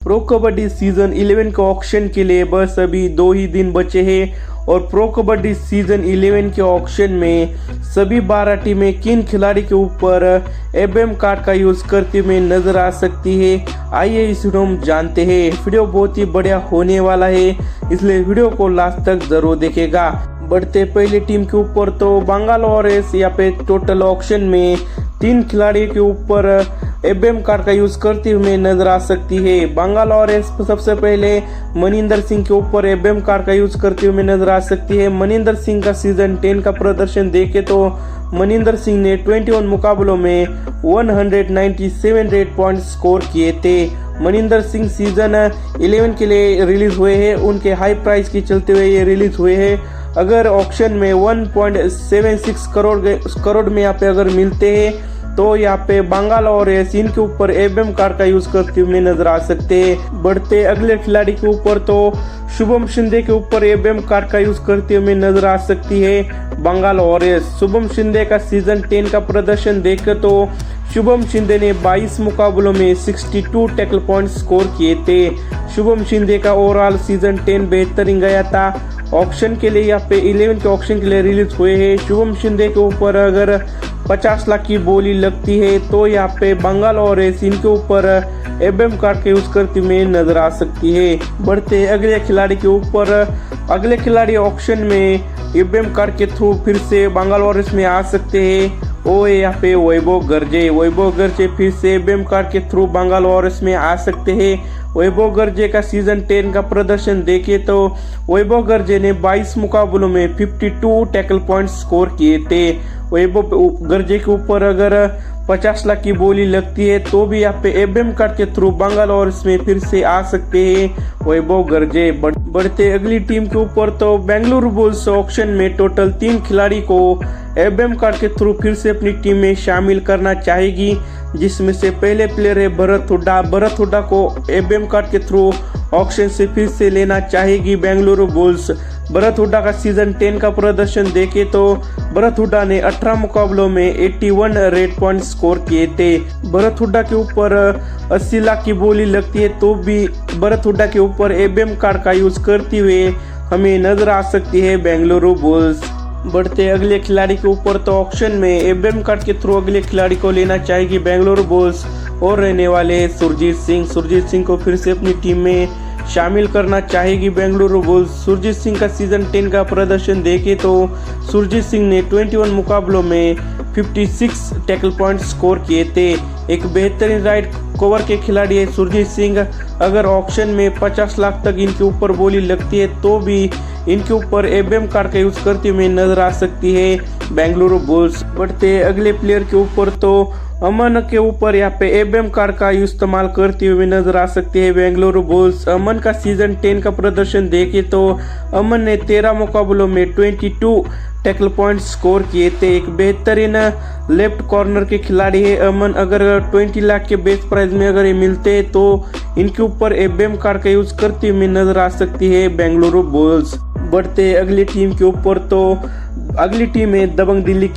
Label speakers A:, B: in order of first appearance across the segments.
A: Pro kabaddi season 11 के auction के लिए बस अभी 2 ही दिन बचे हैं और प्रो कबड्डी सीजन 11 के ऑक्शन में सभी 12 टीमें किन खिलाड़ी के ऊपर एबएम कार्ड का यूज करते हुए नजर आ सकती है। आइए इस वीडियो में जानते हैं। वीडियो बहुत ही बढ़िया होने वाला है, इसलिए वीडियो को लास्ट तक जरूर देखेगा। बढ़ते पहले टीम के ऊपर तो बैंगलोरेस यहाँ पे टोटल ऑक्शन में 3 खिलाड़ी के ऊपर एबएम कार्ड का यूज करते हुए नजर आ सकती है। बैंगलोरेस सबसे पहले मनिंदर सिंह के ऊपर एबएम कार्ड का यूज करते हुए नजर आ सकती है। मनिंदर सिंह का सीजन 10 का प्रदर्शन देखे तो मनिंदर सिंह ने 21 मुकाबलों में 197 रेट पॉइंट स्कोर किए थे। मनिंदर सिंह सीजन 11 के लिए रिलीज हुए हैं, उनके हाई प्राइस के चलते हुए ये रिलीज हुए हैं। अगर ऑक्शन में 1.76 करोड़ में यहाँ पे अगर मिलते हैं तो यहाँ पे बैंगलोरेस इनके ऊपर एबएम कार्ड का यूज करते हुए नजर आ सकते हैं। बढ़ते अगले खिलाड़ी के ऊपर तो शुभम शिंदे के ऊपर एबएम कार्ड का यूज करते हुए नजर आ सकती है बैंगलोरेस। शुभम शिंदे का सीजन 10 का प्रदर्शन देखे तो शुभम शिंदे ने 22 मुकाबलों में 62 टैकल पॉइंट स्कोर किए थे। शुभम शिंदे का ओवरऑल सीजन 10 बेहतरीन गया था। ऑक्शन के लिए यहाँ पे 11 के ऑक्शन के लिए रिलीज हुए हैं। शुभम शिंदे के ऊपर अगर 50 लाख की बोली लगती है तो यहाँ पे बैंगलोरेस इनके ऊपर एबएम कार्ड के यूज करते हुए नजर आ सकती है। बढ़ते अगले खिलाड़ी के ऊपर, अगले खिलाड़ी ऑक्शन में एबएम कार्ड के थ्रू फिर से बैंगलोरेस में आ सकते हैं। वो यहाँ पे वैभव गर्जे फिर से एबएम कार्ड के थ्रू बैंगलोरेस में आ सकते हैं। वैभव गर्जे का सीजन 10 का प्रदर्शन देखे तो वैभव गर्जे ने 22 मुकाबलों में 52 टैकल पॉइंट स्कोर किए थे। वैभव गर्जे के ऊपर अगर 50 लाख की बोली लगती है तो भी यहाँ पे एबएम कार्ड के थ्रू बैंगलोरेस में फिर से आ सकते हैं वैभव गर्जे। बढ़ते अगली टीम के ऊपर तो बेंगलुरु बुल्स ऑक्शन में टोटल 3 खिलाड़ी को एबएम कार्ड के थ्रू फिर से अपनी टीम में शामिल करना चाहेगी, जिसमें से पहले प्लेयर है भरत हुड्डा को एबएम कार्ड के थ्रू ऑक्शन से फिर से लेना चाहेगी बेंगलुरु बुल्स। भरत हुड्डा का सीजन 10 का प्रदर्शन देखे तो भरत हुड्डा ने 18 मुकाबलों में 81 रेट पॉइंट स्कोर किए थे। भरत हुड्डा के ऊपर 80 लाख की बोली लगती है तो भी भरत हुड्डा के ऊपर एबएम कार्ड का यूज करते हुए हमें नजर आ सकती है बेंगलुरु बुल्स। बढ़ते अगले खिलाड़ी के ऊपर तो ऑक्शन में एबएम कार्ड के थ्रू अगले खिलाड़ी को लेना चाहेगी बेंगलुरु बुल्स और रहने वाले सुरजीत सिंह को फिर से अपनी टीम में शामिल करना चाहेगी बेंगलुरु बुल्स। सुरजीत सिंह का सीजन 10 का प्रदर्शन देखे तो सुरजीत सिंह ने 21 मुकाबलों में 56 टैकल पॉइंट स्कोर किए थे। एक बेहतरीन राइट कवर के खिलाड़ी है सुरजीत सिंह। अगर ऑक्शन में 50 लाख तक इनके ऊपर बोली लगती है तो भी इनके ऊपर एबएम कार्ड का यूज करते हुए नजर आ सकती है बेंगलुरु बुल्स। बढ़ते अगले प्लेयर के ऊपर तो अमन के ऊपर यहाँ पे एबएम कार्ड का इस्तेमाल करते हुए नजर आ सकती है बेंगलुरु बुल्स। अमन का सीजन 10 का प्रदर्शन देखे तो अमन ने 13 मुकाबलों में 22 टैकल पॉइंट स्कोर किए थे। एक बेहतरीन लेफ्ट कॉर्नर के खिलाड़ी है अमन। अगर 20 लाख के बेस प्राइस में अगर ये मिलते हैं तो इनके ऊपर एबएम कार्ड का यूज करते हुए नजर आ सकती है बेंगलुरु बुल्स। बढ़ते अगली टीम के ऊपर तो अगली टीम है दबंग दिल्ली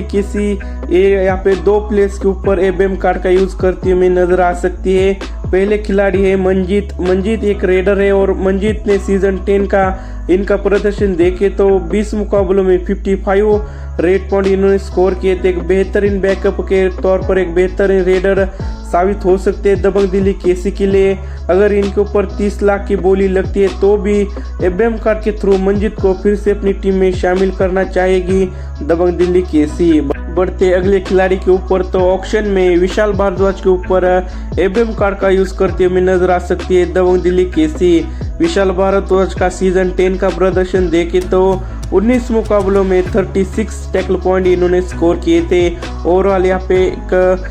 A: केसी। ये यहाँ पे 2 प्लेयर्स के ऊपर एबएम कार्ड का यूज करते हुए नजर आ सकती है। पहले खिलाड़ी है मंजीत एक रेडर है और मंजीत ने सीजन 10 का इनका प्रदर्शन देखे तो 20 मुकाबलों में 55 रेट पॉइंट इन्होंने स्कोर किए थे। एक बेहतरीन बैकअप के तौर पर एक बेहतरीन रेडर साबित हो सकते हैं दबंग दिल्ली केसी के लिए। अगर इनके ऊपर 30 लाख की बोली लगती है तो भी एबएम कार्ड के थ्रू मंजीत को फिर से अपनी टीम में शामिल करना चाहेगी दबंग दिल्ली केसी। बढ़ते अगले खिलाड़ी के ऊपर तो ऑक्शन में विशाल भारद्वाज के ऊपर एबएम कार्ड का यूज करते हुए नजर आ सकती है दबंग दिल्ली केसी। विशाल भारद्वाज का सीजन 10 का प्रदर्शन देखे तो 19 मुकाबलों में 36 टैकल पॉइंट इन्होंने स्कोर किए थे। ओवरऑल यहाँ पे एक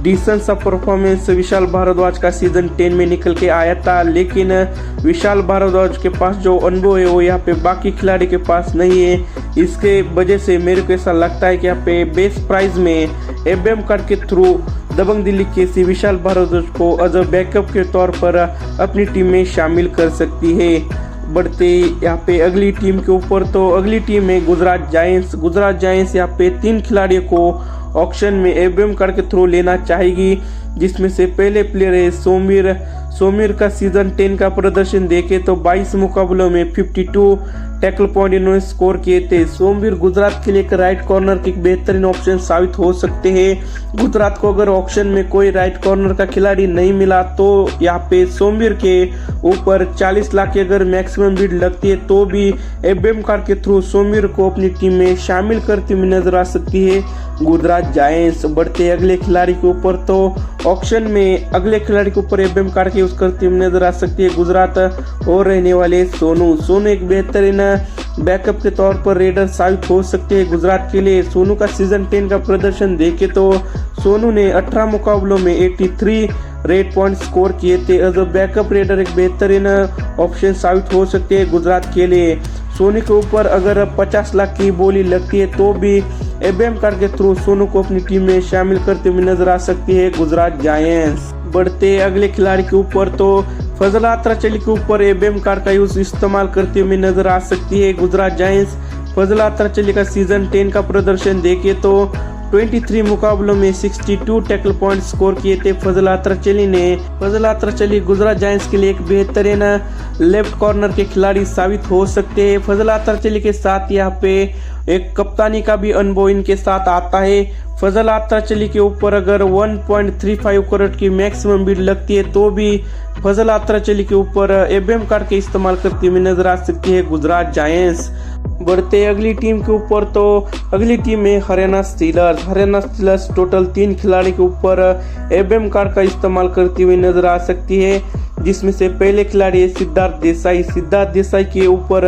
A: डिसेंट सा परफॉर्मेंस विशाल भारद्वाज का सीजन 10 में निकल के आया था, लेकिन विशाल भारद्वाज के पास जो अनुभव है वो यहाँ पे बाकी खिलाड़ी के पास नहीं है। इसके वजह से मेरे को ऐसा लगता है कि यहाँ पे बेस प्राइस में एबएम कार्ड के थ्रू दबंग दिल्ली केसी विशाल भारद्वाज को एज अ बैकअप के तौर पर अपनी टीम में शामिल कर सकती है। बढ़ते यहाँ पे अगली टीम के ऊपर तो अगली टीम है गुजरात जायंट्स यहाँ पे 3 खिलाड़ियों को ऑक्शन में एबएम कार्ड के थ्रू लेना चाहेगी, जिसमें से पहले प्लेयर है सोमवीर का सीजन 10 का प्रदर्शन देखे तो 22 मुकाबलों में 52 टैकल पॉइंट इन्होंने स्कोर किए थे। सोमवीर गुजरात के लिए एक राइट कॉर्नर के एक बेहतरीन ऑप्शन साबित हो सकते हैं। गुजरात को अगर ऑक्शन में कोई राइट कॉर्नर का खिलाड़ी नहीं मिला तो यहाँ पे सोमवीर के ऊपर 40 लाख की अगर मैक्सिमम बिड लगती है तो भी एफएम कार्ड के थ्रू सोमवीर को अपनी टीम में शामिल करती हुई नजर आ सकती है गुजरात जायंट्स। बढ़ते अगले खिलाड़ी के ऊपर तो ऑक्शन में अगले खिलाड़ी के ऊपर एफएम कार्ड के यूज करती हुई नजर आ सकती है गुजरात और रहने वाले सोनू। सोनू एक बेहतरीन बैकअप के तौर पर रेडर साबित हो सकते हैं गुजरात के लिए। सोनू का सीजन 10 का प्रदर्शन देखे तो सोनू ने 18 मुकाबलों में 83 रेड पॉइंट स्कोर किए थे। एज अ बैकअप रेडर एक बेहतरीन ऑप्शन साबित हो सकते हैं गुजरात के लिए। सोनू के ऊपर अगर 50 लाख की बोली लगती है तो भी एफएम कार्ड के थ्रू सोनू को अपनी टीम में शामिल करते हुए नजर आ सकती है गुजरात जायंट्स। बढ़ते अगले खिलाड़ी के ऊपर तो फजल आत्राचली के ऊपर एफएम कार्ड का यूज इस्तेमाल करते हुए नजर आ सकती है गुजरात जायंट्स। फजल आत्राचली का सीजन 10 का प्रदर्शन देखे तो 23 मुकाबलों में 62 टैकल पॉइंट स्कोर किए थे फजल आत्राचली ने। फजल आत्राचली गुजरात जायंट्स के लिए एक बेहतरीन लेफ्ट कॉर्नर के खिलाड़ी साबित हो सकते हैं। फजल आत्राचली के साथ यहाँ पे एक कप्तानी का भी अनुभव इनके साथ आता है। फजल आत्राचली के ऊपर अगर 1.35 करोड़ की मैक्सिमम बिड लगती है तो भी फजल आत्राचली के ऊपर एफएम कार्ड के इस्तेमाल करते हुए नजर आ सकती है गुजरात जायंट्स। बढ़ते अगली टीम के ऊपर तो अगली टीम है Haryana stealers. Haryana stealers total 3 खिलाड़ी के ऊपर एफएम कार्ड का इस्तेमाल करती हुई नजर आ सकती है, जिसमें से पहले खिलाड़ी है सिद्धार्थ देसाई। सिद्धार्थ देसाई के ऊपर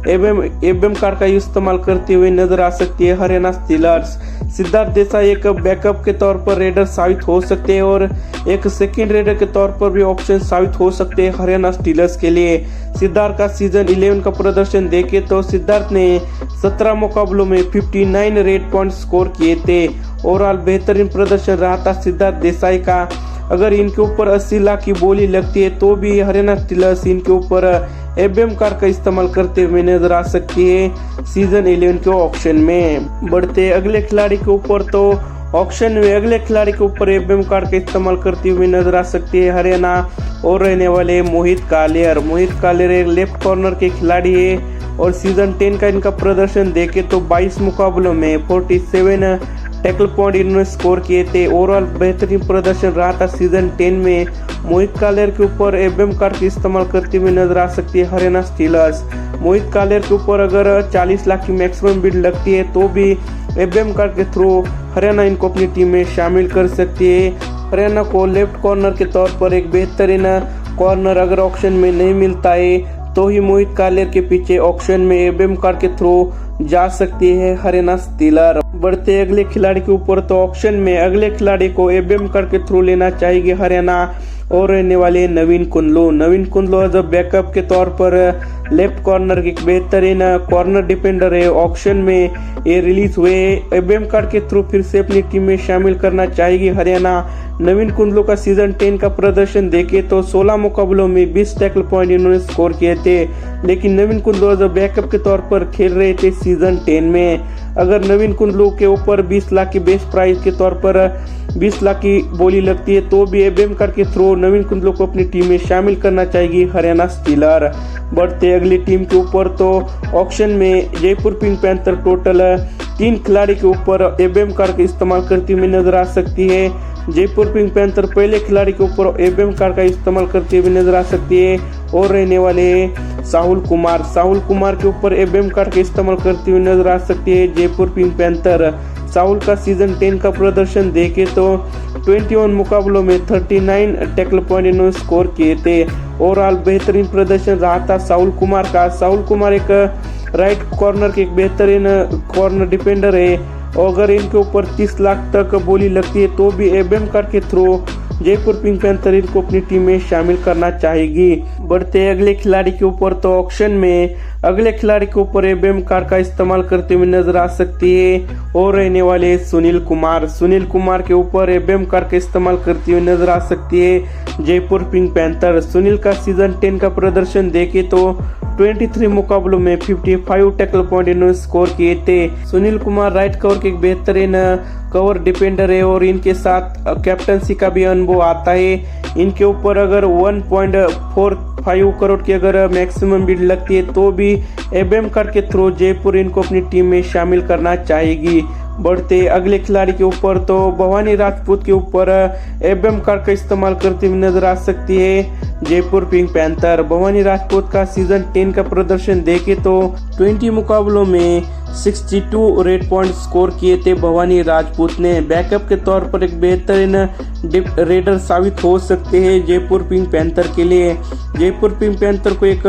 A: एफएम कार्ड का इस्तेमाल करते हुए नजर आ सकती है हरियाणा स्टीलर्स। सिद्धार्थ देसाई एक बैकअप के तौर पर रेडर साबित हो सकते हैं और एक सेकंड रेडर के तौर पर भी ऑप्शन साबित हो सकते हैं हरियाणा स्टीलर्स के लिए। सिद्धार्थ का सीजन 11 का प्रदर्शन देखे तो सिद्धार्थ ने 17 मुकाबलों में 59 रेड पॉइंट स्कोर किए थे। ओवरऑल बेहतरीन प्रदर्शन रहा था सिद्धार्थ देसाई का। अगर इनके ऊपर 80 लाख की बोली लगती है तो भी हरियाणा स्टीलर्स इनके ऊपर एफएम कार्ड का इस्तेमाल करते हुए नजर आ सकती है सीजन 11 के ऑक्शन में। बढ़ते अगले खिलाड़ी के ऊपर तो ऑक्शन में अगले खिलाड़ी के ऊपर एफएम कार्ड का इस्तेमाल करती हुई नजर आ सकती है हरियाणा और रहने वाले मोहित कालियर। मोहित कालियर एक लेफ्ट कॉर्नर के खिलाड़ी है और सीजन 10 का इनका प्रदर्शन देखे तो 22 मुकाबलों में 47 टैकल पॉइंट इन्होंने स्कोर किए थे। ओवरऑल बेहतरीन प्रदर्शन रहा था सीजन 10 में। मोहित कालियर के ऊपर एफएम कार्ड का इस्तेमाल करते हुए नजर आ सकती है हरियाणा स्टीलर्स। मोहित कालियर के ऊपर अगर 40 लाख की मैक्सिमम बिड लगती है तो भी एफएम कार्ड के थ्रू हरियाणा इनको अपनी टीम में शामिल कर सकती है। हरियाणा को लेफ्ट कॉर्नर के तौर पर एक बेहतरीन कॉर्नर अगर ऑक्शन में नहीं मिलता है तो ही मोहित कालियर के पीछे ऑक्शन में एफएम कार्ड के थ्रू जा सकती है हरियाणा स्टीलर। बढ़ते अगले खिलाड़ी के ऊपर तो ऑक्शन में अगले खिलाड़ी को एफएम कार्ड के थ्रू लेना चाहिए हरियाणा और रहने वाले नवीन कुंडलू। नवीन कुंडलू एज अ बैकअप के तौर पर लेफ्ट कॉर्नर के बेहतरीन कॉर्नर डिफेंडर है। ऑक्शन में ये रिलीज हुए एफएम कार्ड के थ्रू फिर से अपनी टीम में शामिल करना चाहिए हरियाणा। नवीन कुंडलू का सीजन 10 का प्रदर्शन देखे तो 16 मुकाबलों में 20 टैकल पॉइंट इन्होंने स्कोर किए थे, लेकिन नवीन कुंडलू एज अ बैकअप के तौर पर खेल रहे थे सीजन 10 में। अगर नवीन कुंडलू के ऊपर 20 लाख की बेस्ट प्राइस के तौर पर 20 लाख की बोली लगती है तो भी एफएम कार्ड के थ्रू नवीन कुंडलू को अपनी टीम में शामिल करना चाहिए हरियाणा स्टीलर। बढ़ते अगली टीम के ऊपर तो ऑक्शन में जयपुर पिंक पैंथर टोटल 3 खिलाड़ी के ऊपर एफएम कार्ड का इस्तेमाल करती हुई नजर आ सकती है। जयपुर पिंक पैंथर पहले खिलाड़ी के ऊपर एफएम कार्ड का इस्तेमाल करते हुए नजर आ सकती है और रहने वाले साहुल कुमार। साहुल कुमार के ऊपर एफएम कार्ड का इस्तेमाल करती हुई नजर आ सकती है जयपुर पिंक पैंथर। साहुल का सीजन 10 का प्रदर्शन देखे तो 21 मुकाबलों में 39 टैकल पॉइंट इन्होंने स्कोर किए थे। ओवरऑल बेहतरीन प्रदर्शन रहा था साहुल कुमार का। साहुल कुमार एक राइट कॉर्नर के एक बेहतरीन कॉर्नर डिफेंडर है और अगर इनके ऊपर 30 लाख तक बोली लगती है तो भी एफएम कार्ड के थ्रू जयपुर पिंक पैंथर इनको अपनी टीम में शामिल करना चाहेगी। बढ़ते अगले खिलाड़ी के ऊपर तो ऑक्शन में अगले खिलाड़ी के ऊपर एफएम कार्ड का इस्तेमाल करते हुए नजर आ सकती है और रहने वाले सुनील कुमार। सुनील कुमार के ऊपर एफएम कार्ड का इस्तेमाल करती हुई नजर आ सकती है जयपुर पिंक पैंथर। सुनील का सीजन 10 का प्रदर्शन देखे तो 23 मुकाबलों में 55 टैकल पॉइंट इन्होंने स्कोर किए थे। सुनील कुमार राइट कवर के एक बेहतरीन कवर डिफेंडर है और इनके साथ कैप्टनसी का भी अनुभव आता है। इनके ऊपर अगर 1.45 करोड़ की अगर मैक्सिमम बिड लगती है तो भी एबेम कार्ड के थ्रू जयपुर इनको अपनी टीम में शामिल करना चाहेगी। बढ़ते अगले खिलाड़ी के ऊपर तो भवानी राजपूत के ऊपर एबेम कार्ड का इस्तेमाल करते हुए नजर आ सकती है जयपुर पिंक पैंथर। भवानी राजपूत का सीजन 10 का प्रदर्शन देखे तो 20 मुकाबलों में 62 रेड पॉइंट स्कोर किए थे भवानी राजपूत ने। बैकअप के तौर पर एक बेहतरीन रेडर साबित हो सकते हैं जयपुर पिंक पैंथर के लिए। जयपुर पिंक पैंथर को एक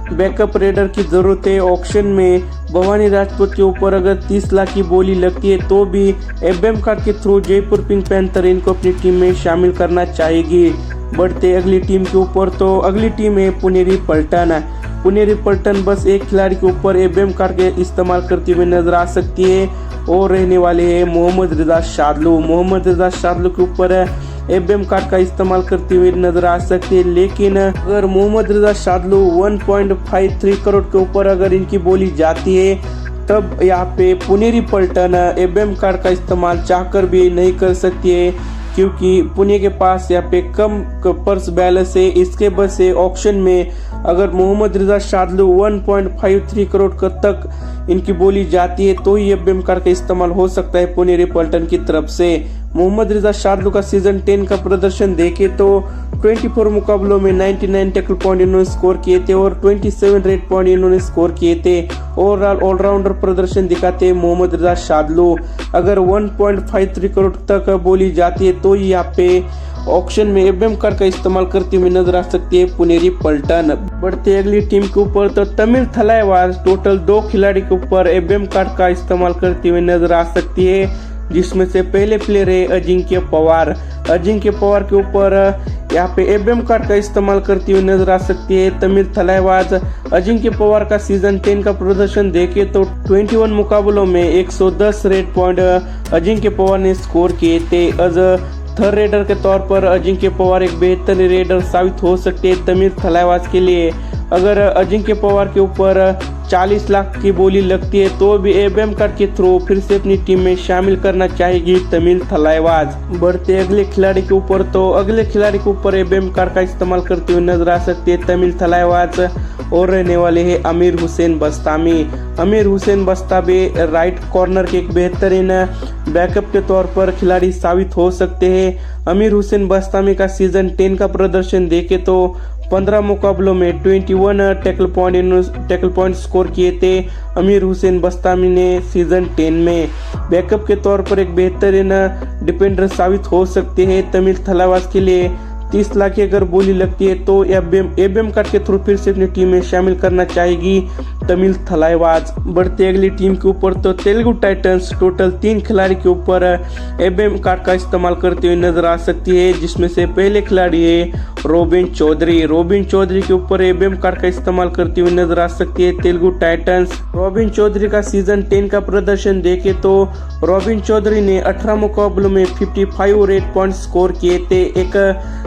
A: बैकअप रेडर की जरूरत है। ऑक्शन में भवानी राजपूत के ऊपर अगर 30 लाख की बोली लगती है तो भी एबेम कार्ड के थ्रू जयपुर पिंक पैंथर इनको अपनी टीम में शामिल करना चाहेगी। बढ़ते अगली टीम के ऊपर तो अगली टीम है पुनेरी पलटन। पुनेरी पलटन बस एक खिलाड़ी के ऊपर एबेम कार्ड के इस्तेमाल करते हुए नजर आ सकती है और रहने वाले हैं मोहम्मद रिजा शादलू। मोहम्मद रिजा शादलू के ऊपर एबेम कार्ड का इस्तेमाल करते हुए नजर आ सकते हैं, लेकिन अगर मोहम्मद रिजा शादलू 1.53 करोड़ के ऊपर अगर इनकी बोली जाती है तब यहाँ पे पुनेरी पलटन एबेम कार्ड का इस्तेमाल चाहकर भी नहीं कर सकती है, क्योंकि पुणे के पास यहाँ पे कम पर्स बैलेंस है। इसके बस से ऑक्शन में अगर मोहम्मद रिजा शादलू 1.53 करोड़ तक इनकी बोली जाती है तो ही एबेम कार्ड का इस्तेमाल हो सकता है पुनेरी पलटन की तरफ से। मोहम्मद रिजा शादलू का सीजन 10 का प्रदर्शन देखे तो 24 मुकाबलों में 99 टैकल पॉइंट इन्होंने स्कोर किए थे और 27 रेड पॉइंट इन्होंने स्कोर किए थे। ओवरऑल ऑलराउंडर प्रदर्शन दिखाते मोहम्मद रिजा शादलू। अगर 1.53 करोड़ तक बोली जाती है तो यहाँ पे ऑक्शन में एबेम कार्ड का इस्तेमाल करते हुए नजर आ सकती है पुनेरी पलटन। बढ़ते अगली टीम के ऊपर तो तमिल थलाइवास टोटल 2 खिलाड़ी के ऊपर एबेम कार्ड का इस्तेमाल करते हुए नजर आ सकती है, जिसमें से पहले प्लेयर है अजिंक्य पवार। अजिंक्य पवार के ऊपर यहाँ पे एबेम कार्ड का इस्तेमाल करती हुई नजर आ सकती है तमिल थलाइवास। अजिंक्य पवार का सीजन 10 का प्रदर्शन देखे तो 21 मुकाबलों में 110 रेड पॉइंट अजिंक्य पवार ने स्कोर किए थे। एज थर्ड रेडर के तौर पर अजिंक्य पवार एक बेहतरीन रेडर साबित हो सकते हैं तमिल थलाइवास के लिए। अगर अजिंक्य पवार के ऊपर 40 लाख की बोली लगती है तो भी एबेम कार्ड के थ्रू फिर से अपनी टीम में शामिल करना चाहेगी तमिल थलाइवास। बढ़ते अगले खिलाड़ी के ऊपर तो अगले खिलाड़ी के ऊपर एबेम कार्ड का इस्तेमाल करते हुए नजर आ सकती है तमिल थलाइवास और रहने वाले हैं अमीर हुसैन बस्तामी। अमीर हुसैन बस्तामी राइट कॉर्नर के एक बेहतरीन बैकअप के तौर पर खिलाड़ी साबित हो सकते हैं। अमीर हुसैन बस्तामी का सीजन 10 का प्रदर्शन देखे तो 15 मुकाबलों में 21 टैकल पॉइंट स्कोर किए थे अमीर हुसैन बस्तामी ने सीजन 10 में। बैकअप के तौर पर एक बेहतरीन डिफेंडर साबित हो सकते हैं तमिल थलाइवास के लिए। 30 लाख की अगर बोली लगती है तो एबेम कार्ड के थ्रू फिर से अपनी टीम में शामिल करना चाहेगी तमिल थलाइवास। बढ़ते अगली टीम के ऊपर तो तेलुगु टाइटंस टोटल 3 खिलाड़ी के ऊपर एबेम कार्ड का इस्तेमाल करते हुए नजर आ सकती है, जिसमें से पहले खिलाड़ी है रोबिन चौधरी। रोबिन चौधरी के ऊपर एबेम कार्ड का इस्तेमाल करते हुए नजर आ सकती है तेलुगु टाइटंस। रोबिन चौधरी का सीजन 10 का प्रदर्शन देखे तो रोबिन चौधरी ने 18 मुकाबलों में 55 रेड पॉइंट स्कोर किए थे। एक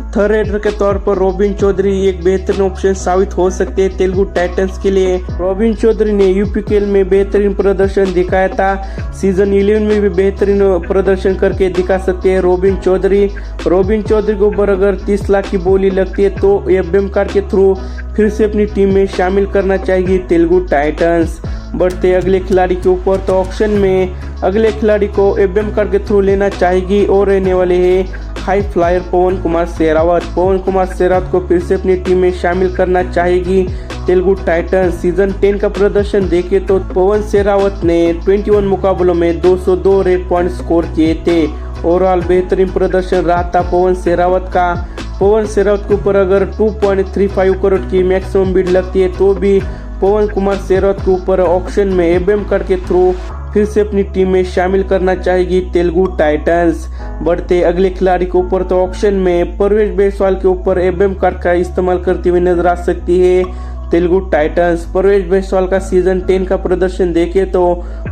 A: थर्ड रेडर के तौर पर रोबिन चौधरी एक बेहतरीन ऑप्शन साबित हो सकते हैं तेलुगु टाइटंस के लिए। रोबिन चौधरी ने यूपीकेएल में बेहतरीन प्रदर्शन दिखाया था, सीजन 11 में भी बेहतरीन प्रदर्शन करके दिखा सकते हैं रोबिन चौधरी के ऊपर अगर 30 लाख की बोली लगती है तो एबेम कार्ड के थ्रू फिर से अपनी टीम में शामिल करना चाहेगी तेलुगु टाइटंस। बढ़ते अगले खिलाड़ी के ऊपर तो ऑक्शन में अगले खिलाड़ी को एबेम कार्ड के थ्रू लेना चाहेगी और रहने वाले हैं हाई फ्लायर पवन कुमार शेरावत। पवन कुमार शेरावत को फिर से अपनी टीम में शामिल करना चाहेगी तेलुगु टाइटंस। सीजन 10 का प्रदर्शन देखे तो पवन शेरावत ने 21 मुकाबलों में 202 रेड पॉइंट स्कोर किए थे। ओवरऑल बेहतरीन प्रदर्शन रहा था पवन शेरावत का। पवन शेरावत के ऊपर अगर 2.35 करोड़ की मैक्सिमम बिड लगती है तो भी पवन कुमार शेरावत के ऊपर ऑक्शन में एबेम कार्ड के थ्रू फिर से अपनी टीम में शामिल करना चाहेगी तेलुगु टाइटंस। बढ़ते अगले खिलाड़ी के ऊपर तो ऑक्शन में परवेश बेसवाल के ऊपर एबेम कार्ड का इस्तेमाल करते हुए नजर आ सकती है तेलुगु टाइटंस। परवेश बेसवाल का सीजन 10 का प्रदर्शन देखे तो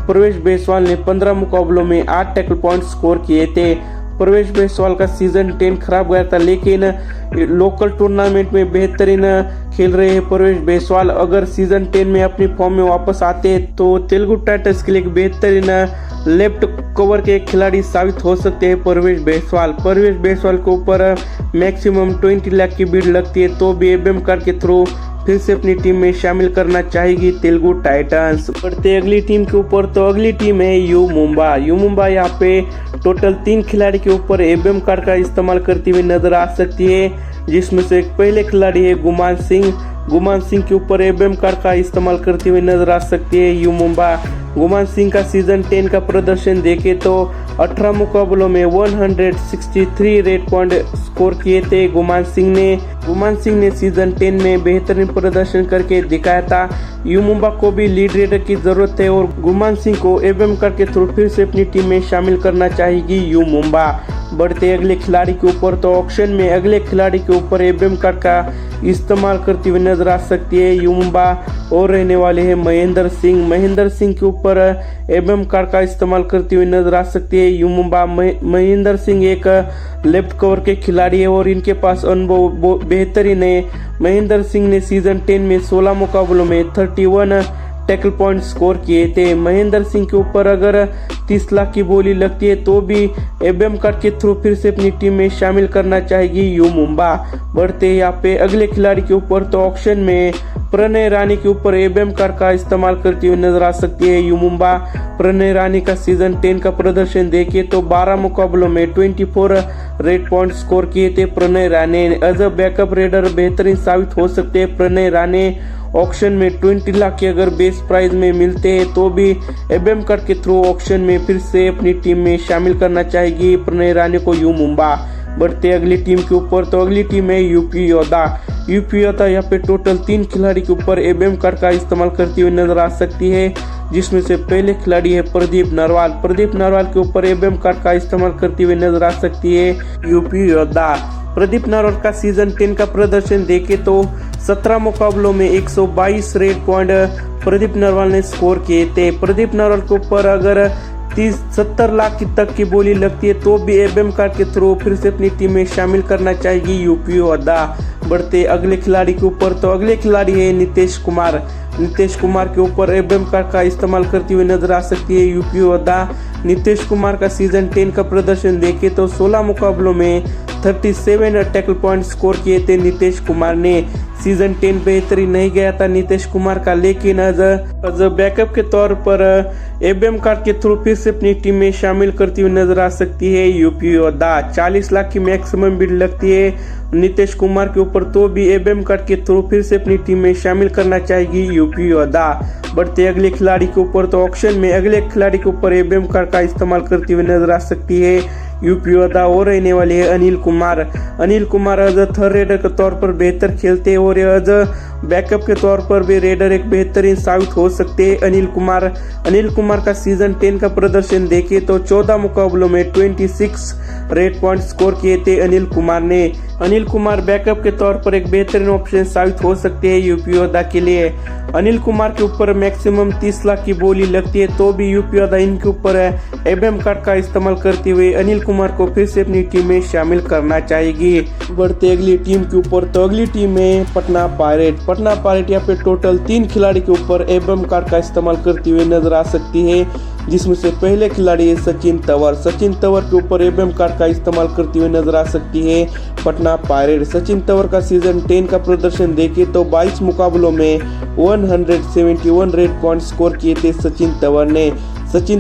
A: परवेश बेसवाल ने 15 मुकाबलों में 8 टैकल पॉइंट स्कोर किए थे। प्रवेश जायसवाल का सीजन 10 खराब गया था, लेकिन लोकल टूर्नामेंट में बेहतरीन खेल रहे हैं प्रवेश जायसवाल। अगर सीजन 10 में अपनी फॉर्म में वापस आते तो तेलुगु टाइटंस के लिए एक बेहतरीन लेफ्ट कवर के खिलाड़ी साबित हो सकते हैं प्रवेश जायसवाल। प्रवेश जायसवाल के ऊपर मैक्सिमम 20 लाख की बीड लगती है, तो भी एबीएम कार्ड के थ्रू फिर से अपनी टीम में शामिल करना चाहेगी तेलुगु टाइटंस। बढ़ते अगली टीम के ऊपर, तो अगली टीम है यू मुंबा। यहाँ पे टोटल 3 खिलाड़ी के ऊपर एबीएम कार्ड का इस्तेमाल करती हुई नजर आ सकती है, जिसमें से एक पहले खिलाड़ी है गुमान सिंह के ऊपर एबीएम कार्ड का इस्तेमाल करती हुई नजर आ सकती है यू मुंबा। गुमान सिंह का सीजन 10 का प्रदर्शन देखे तो 18 मुकाबलों में 163 रेट पॉइंट स्कोर किए थे गुमान सिंह ने सीजन 10 में बेहतरीन प्रदर्शन करके दिखाया था। यू मुंबा को भी लीड रेडर की जरूरत है और गुमान सिंह को एबीएम कार्ड के थ्रू फिर से अपनी टीम में शामिल करना चाहेगी यू मुंबा। बढ़ते अगले खिलाड़ी के ऊपर, तो ऑक्शन में अगले खिलाड़ी के ऊपर एबीएम कार्ड का इस्तेमाल करती हुई नजर आ सकती है यू मुंबा और रहने वाले हैं महेंद्र सिंह के ऊपर एबीएम कार्ड का इस्तेमाल करती हुई नजर आ सकती है यू मुंबा। महेंद्र सिंह एक लेफ्ट कवर के खिलाड़ी है और इनके पास अनुभव बेहतरीन है। महेंद्र सिंह ने सीजन 10 में 16 मुकाबलों में 31 टैकल पॉइंट स्कोर किए थे। महेंद्र सिंह के ऊपर अगर 30 लाख की बोली लगती है तो भी एबीएम कार्ड के थ्रू फिर से अपनी टीम में शामिल करना चाहेगी यू मुंबा। बढ़ते यहाँ पे अगले खिलाड़ी के ऊपर, तो ऑक्शन में प्रणय रानी के ऊपर एबीएम कार्ड का इस्तेमाल करती हुई नजर आ सकती है यू मुंबा। प्रणय रानी का सीजन 10 का प्रदर्शन देखिए तो 12 मुकाबलों में 24 रेट पॉइंट स्कोर किए थे प्रणय रानी। एज अ बैकअप रेडर बेहतरीन साबित हो सकते हैं प्रणय रानी। ऑक्शन में 20 लाख के अगर बेस प्राइस में मिलते हैं तो भी एबीएम कार्ड के थ्रू ऑक्शन में फिर से अपनी टीम में शामिल करना चाहेगी प्रणय रानी को यू मुंबा। बढ़ते अगली टीम के ऊपर, तो अगली टीम है यूपी योद्धा। यहाँ पे टोटल 3 खिलाड़ी के ऊपर एबीएम कार्ड का इस्तेमाल करती हुई नजर आ सकती है, जिसमें से पहले खिलाड़ी है प्रदीप नरवाल के ऊपर एबीएम कार्ड का इस्तेमाल करती हुई नजर आ सकती है यूपी योद्धा। प्रदीप नरवाल का सीजन 10 का प्रदर्शन देखे तो 17 मुकाबलों में 122 रेट पॉइंट प्रदीप नरवाल ने स्कोर किए थे। प्रदीप नरवाल के ऊपर अगर 70 लाख तक की बोली लगती है तो भी एबीएम कार्ड के थ्रू फिर से अपनी टीम में शामिल करना चाहेगी यूपी योद्धा। बढ़ते अगले खिलाड़ी के ऊपर, तो अगले खिलाड़ी है नीतीश कुमार के ऊपर एबीएम कार्ड का इस्तेमाल करती हुई नजर आ सकती है यूपी योद्धा। नीतीश कुमार का सीजन 10 का प्रदर्शन देखे तो 16 मुकाबलों में 37 टैकल पॉइंट स्कोर किए थे नीतीश कुमार ने। सीजन 10 बेहतरीन नहीं गया था नीतीश कुमार का, लेकिन एज बैकअप के तौर पर एबीएम कार्ड के थ्रू फिर से अपनी टीम में शामिल करती हुई नजर आ सकती है यूपी योद्धा। 40 लाख की मैक्सिमम बिड लगती है नीतीश कुमार के ऊपर, तो भी एबीएम कार्ड के थ्रू फिर से अपनी टीम में शामिल करना चाहेगी यूपी योद्धा। बढ़ते अगले खिलाड़ी के ऊपर, तो ऑक्शन में अगले खिलाड़ी के ऊपर एबीएम कार्ड का इस्तेमाल करती हुई नजर आ सकती है यूपी योद्धा और रहने वाले हैं Anil Kumar as third raider के तौर पर बेहतर खेलते हैं और एज बैकअप के तौर पर भी रेडर एक बेहतरीन साबित हो सकते हैं अनिल कुमार का सीजन 10 का प्रदर्शन देखे तो 14 मुकाबलों में 26 रेट पॉइंट स्कोर किए थे अनिल कुमार बैकअप के तौर पर एक बेहतरीन ऑप्शन साबित हो सकते हैं यूपी योद्धा के लिए। अनिल कुमार के ऊपर मैक्सिमम 30 लाख की बोली लगती है तो भी यूपी योद्धा इनके ऊपर एबीएम कार्ड का इस्तेमाल करते हुए अनिल कुमार को फिर से अपनी टीम में शामिल करना चाहेगी। बढ़ते अगली टीम के ऊपर, तो अगली टीम है पटना पायरेट। यहाँ पे टोटल 3 खिलाड़ी के ऊपर एबीएम कार्ड का इस्तेमाल करती हुई नजर आ सकती है, जिसमें से पहले खिलाड़ी है सचिन तंवर के ऊपर एबीएम कार्ड का इस्तेमाल करती हुई नजर आ सकती है पटना पायरेट। सचिन तंवर का सीजन 10 का प्रदर्शन देखे तो 22 मुकाबलों में 171 रेट पॉइंट स्कोर किए थे Sachin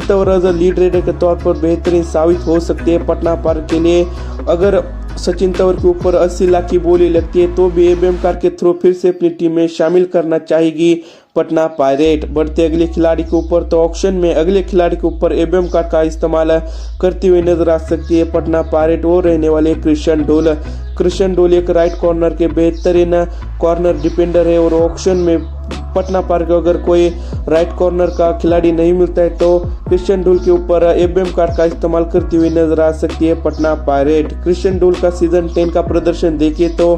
A: Tanwar as lead raider के तौर पर बेहतरीन साबित हो सकते हैं पटना पायरेट के लिए। अगर सचिन तंवर के ऊपर 80 लाख की बोली लगती है तो भी एबीएम कार्ड के थ्रू फिर से अपनी टीम में शामिल करना चाहेगी पटना पायरेट। बढ़ते अगले खिलाड़ी के ऊपर, तो ऑक्शन में अगले खिलाड़ी के ऊपर एबीएम कार्ड का इस्तेमाल करती हुई नजर आ सकती है पटना पायरेट और रहने वाले कृष्ण डोल एक राइट कॉर्नर के बेहतरीन कॉर्नर डिफेंडर है और ऑक्शन में पटना पायरेट को अगर कोई राइट कॉर्नर का खिलाड़ी नहीं मिलता है तो कृष्ण डोल के ऊपर एबीएम कार्ड का इस्तेमाल करती हुई नजर आ सकती है पटना पायरेट। कृष्ण डोल का सीजन 10 का प्रदर्शन देखिए तो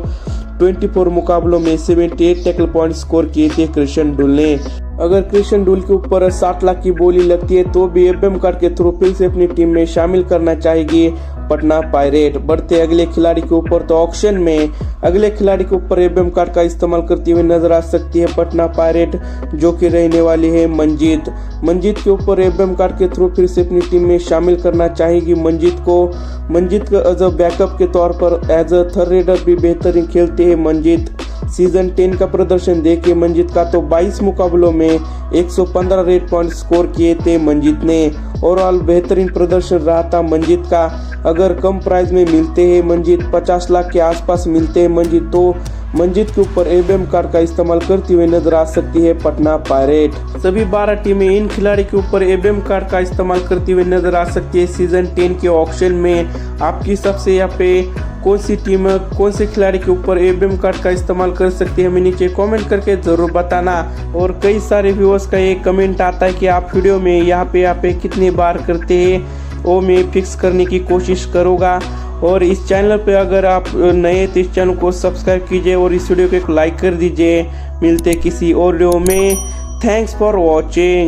A: 24 मुकाबलों में 78 टैकल पॉइंट स्कोर किए थे कृष्ण डोल ने। अगर क्रिश्चियन डूल के ऊपर 60 लाख की बोली लगती है तो भी एफएम कार्ड के थ्रू फिर से अपनी टीम में शामिल करना चाहेगी पटना पायरेट। बढ़ते अगले खिलाड़ी के ऊपर तो ऑक्शन में अगले खिलाड़ी के ऊपर एफएम कार्ड का इस्तेमाल करती हुई नजर आ सकती है पटना पायरेट, जो कि रहने वाली है मंजीत। मंजीत के ऊपर एफएम कार्ड के थ्रू फिर से अपनी टीम में शामिल करना चाहेगी मंजीत को एज अ बैकअप के तौर पर एज अ थर्ड रेडर भी बेहतरीन खेलते हैं मंजीत। सीजन 10 का प्रदर्शन देखिए मंजीत का, तो 22 मुकाबलों में 115 रेट पॉइंट स्कोर किए थे मंजीत ने। ओवरऑल बेहतरीन प्रदर्शन रहा था मंजीत का। अगर कम प्राइस में मिलते हैं मंजीत, 50 लाख के आसपास मिलते हैं मंजीत, तो मंजीत के ऊपर एफएम कार्ड का इस्तेमाल करती हुई नजर आ सकती है पटना पायरेट। सभी 12 टीमें इन खिलाड़ी के ऊपर एफएम कार्ड का इस्तेमाल करती हुई नजर आ सकती है सीजन 10 के ऑक्शन में। आपकी सबसे यहाँ पे कौन सी टीम कौन से खिलाड़ी के ऊपर एफएम कार्ड का इस्तेमाल कर सकती है, हमें नीचे कमेंट करके जरूर बताना। और कई सारे व्यूअर्स का एक कमेंट आता है कि आप वीडियो में यहाँ पे कितनी बार करते हैं, वो मैं फिक्स करने की कोशिश करूँगा। और इस चैनल पे अगर आप नए तो इस चैनल को सब्सक्राइब कीजिए और इस वीडियो को एक लाइक कर दीजिए। मिलते किसी और वीडियो में। Thanks for watching.